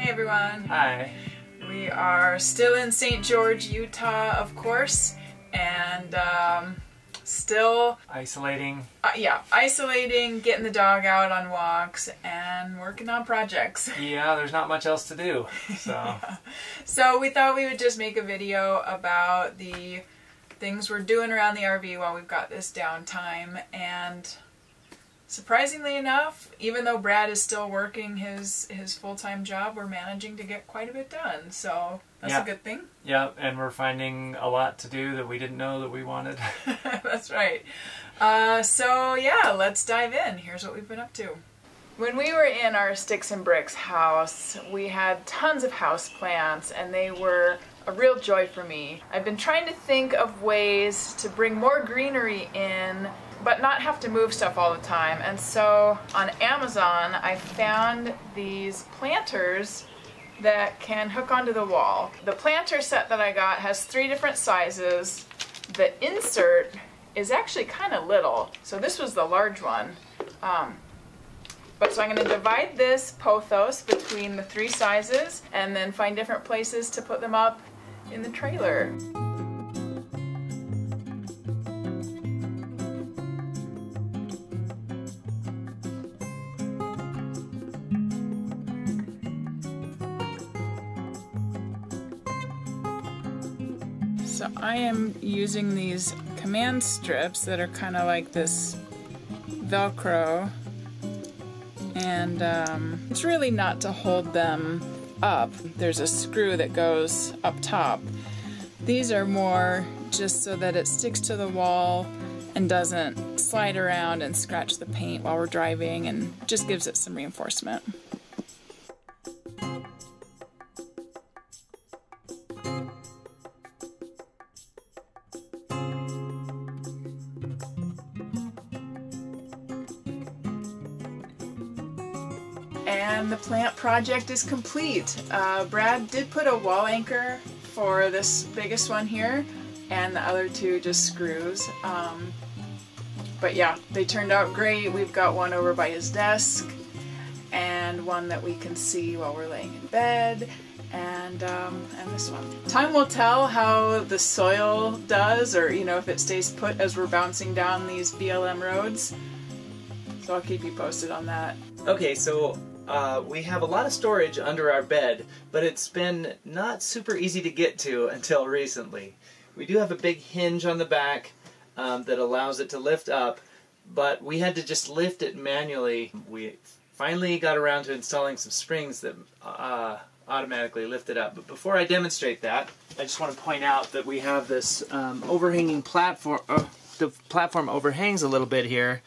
Hey everyone. Hi. We are still in St. George, Utah, of course, and still isolating. Isolating, getting the dog out on walks, and working on projects. Yeah, there's not much else to do, so. Yeah. So we thought we would just make a video about the things we're doing around the RV while we've got this downtime, and surprisingly enough, even though Brad is still working his full-time job, we're managing to get quite a bit done, so that's a good thing. Yeah, and we're finding a lot to do that we didn't know that we wanted. That's right. So yeah, let's dive in. Here's what we've been up to. When we were in our Sticks and Bricks house, we had tons of house plants, and they were a real joy for me. I've been trying to think of ways to bring more greenery in, but not have to move stuff all the time. And so on Amazon, I found these planters that can hook onto the wall. The planter set that I got has 3 different sizes. The insert is actually kind of little, so this was the large one. So I'm going to divide this pothos between the 3 sizes and then find different places to put them up in the trailer. So I am using these command strips that are kind of like this Velcro, and it's really not to hold them up. There's a screw that goes up top. These are more just so that it sticks to the wall and doesn't slide around and scratch the paint while we're driving, and just gives it some reinforcement. And the plant project is complete. Brad did put a wall anchor for this biggest one here, and the other 2 just screws. But yeah, they turned out great. We've got one over by his desk, and one that we can see while we're laying in bed, and this one. Time will tell how the soil does, or if it stays put as we're bouncing down these BLM roads. So I'll keep you posted on that. Okay, so we have a lot of storage under our bed, but it's been not super easy to get to until recently. We do have a big hinge on the back that allows it to lift up, but we had to just lift it manually. We finally got around to installing some springs that automatically lift it up. But before I demonstrate that, I just want to point out that we have this overhanging platform. The platform overhangs a little bit here.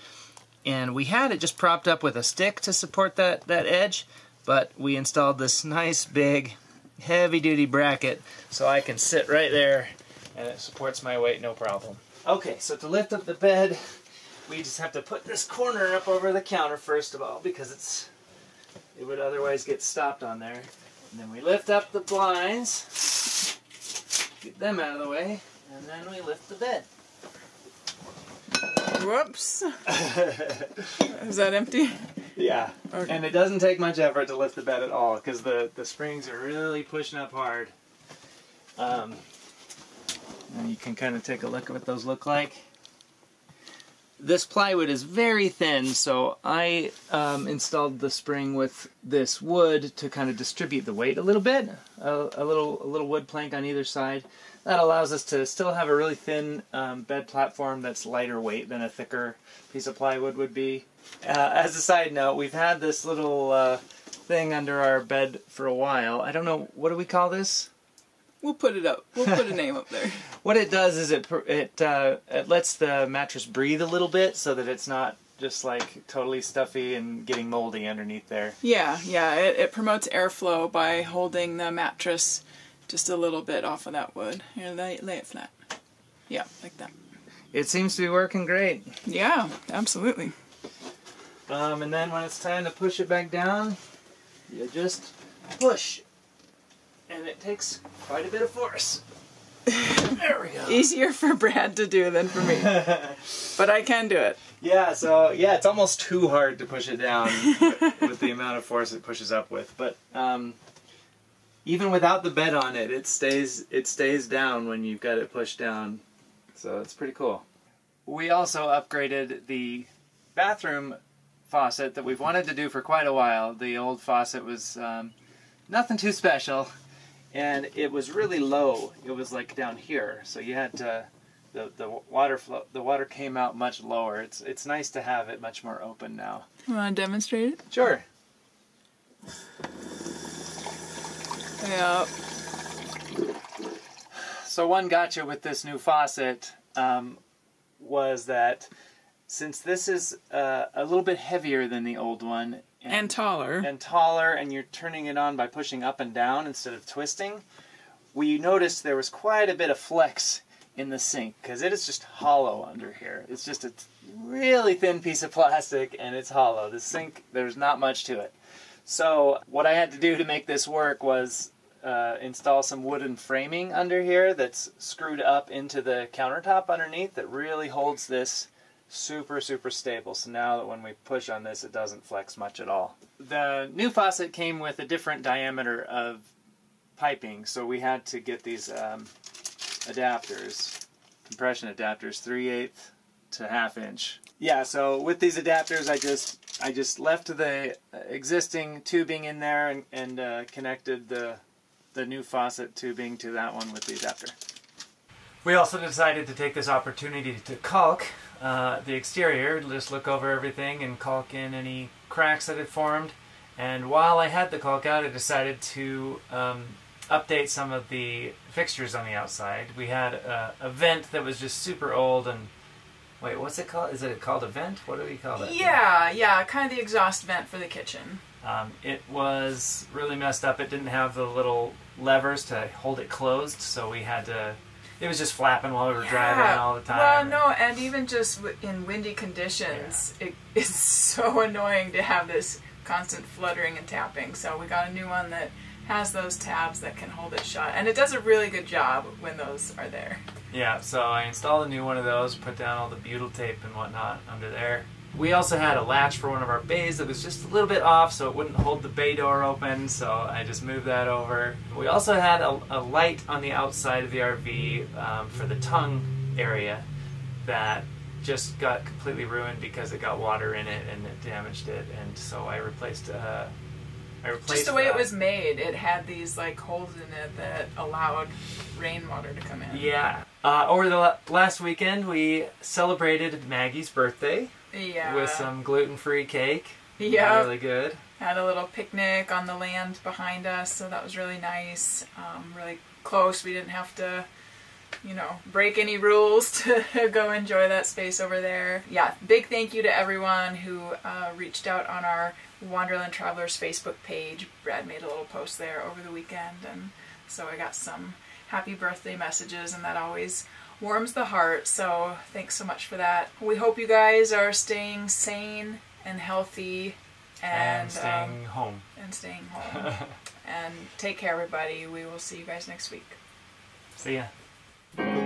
And we had it just propped up with a stick to support that edge, but we installed this nice big heavy-duty bracket so I can sit right there and it supports my weight no problem. Okay, so to lift up the bed, we just have to put this corner up over the counter first of all, because it would otherwise get stopped on there. And then we lift up the blinds, get them out of the way, and then we lift the bed. Whoops. Is that empty? Yeah. Okay. And it doesn't take much effort to lift the bed at all, because the springs are really pushing up hard. And you can kind of take a look at what those look like. This plywood is very thin, so I installed the spring with this wood to kind of distribute the weight a little bit. A little wood plank on either side. That allows us to still have a really thin bed platform that's lighter weight than a thicker piece of plywood would be. As a side note, we've had this little thing under our bed for a while. I don't know, what do we call this? We'll put it up. We'll put a name up there. What it does is it lets the mattress breathe a little bit so that it's not just like totally stuffy and getting moldy underneath there. Yeah. It promotes airflow by holding the mattress just a little bit off of that wood. Here, lay it flat. Yeah, like that. It seems to be working great. Yeah, absolutely. And then when it's time to push it back down, you just push. And it takes quite a bit of force. There we go. Easier for Brad to do than for me. But I can do it. Yeah, so yeah, it's almost too hard to push it down with the amount of force it pushes up with. But Even without the bed on it, it stays down when you've got it pushed down. So it's pretty cool. We also upgraded the bathroom faucet that we've wanted to do for quite a while. The old faucet was nothing too special, and it was really low. It was like down here, so you had to the water came out much lower. It's nice to have it much more open now. You want to demonstrate it? Sure. Yeah. So one gotcha with this new faucet was that since this is a little bit heavier than the old one And taller. and you're turning it on by pushing up and down instead of twisting, we noticed there was quite a bit of flex in the sink because it is just hollow under here. It's just a really thin piece of plastic and it's hollow. The sink, there's not much to it. So what I had to do to make this work was install some wooden framing under here that's screwed up into the countertop underneath that really holds this super stable. So now that when we push on this, it doesn't flex much at all. The new faucet came with a different diameter of piping, so we had to get these adapters, compression adapters, 3/8 to 1/2 inch. Yeah, so with these adapters, I just left the existing tubing in there and connected the new faucet tubing to that one with the adapter. We also decided to take this opportunity to caulk the exterior, just look over everything and caulk in any cracks that had formed. And while I had the caulk out, I decided to update some of the fixtures on the outside. We had a vent that was just super old and... Wait, what's it called? Is it called a vent? What do we call it? Yeah, kind of the exhaust vent for the kitchen. It was really messed up. It didn't have the little levers to hold it closed, so we had to... It was just flapping while we were driving all the time. Well, no, and even just in windy conditions, it is so annoying to have this constant fluttering and tapping. So we got a new one that has those tabs that can hold it shut, and it does a really good job when those are there. Yeah, so I installed a new one of those, put down all the butyl tape and whatnot under there. We also had a latch for one of our bays that was just a little bit off, so it wouldn't hold the bay door open, so I just moved that over. We also had a light on the outside of the RV for the tongue area that just got completely ruined because it got water in it and it damaged it, and so I replaced just the way it was made, it had these like holes in it that allowed rainwater to come in. Yeah. Over the last weekend, we celebrated Maggie's birthday. Yeah. With some gluten-free cake. Yeah. Really good. Had a little picnic on the land behind us, so that was really nice. Really close. We didn't have to, break any rules to go enjoy that space over there. Yeah, big thank you to everyone who reached out on our Wanderland Travelers Facebook page. Brad made a little post there over the weekend, and so I got some happy birthday messages, and that always warms the heart, so thanks so much for that. We hope you guys are staying sane and healthy and staying home. And staying home. And take care, everybody. We will see you guys next week. See ya.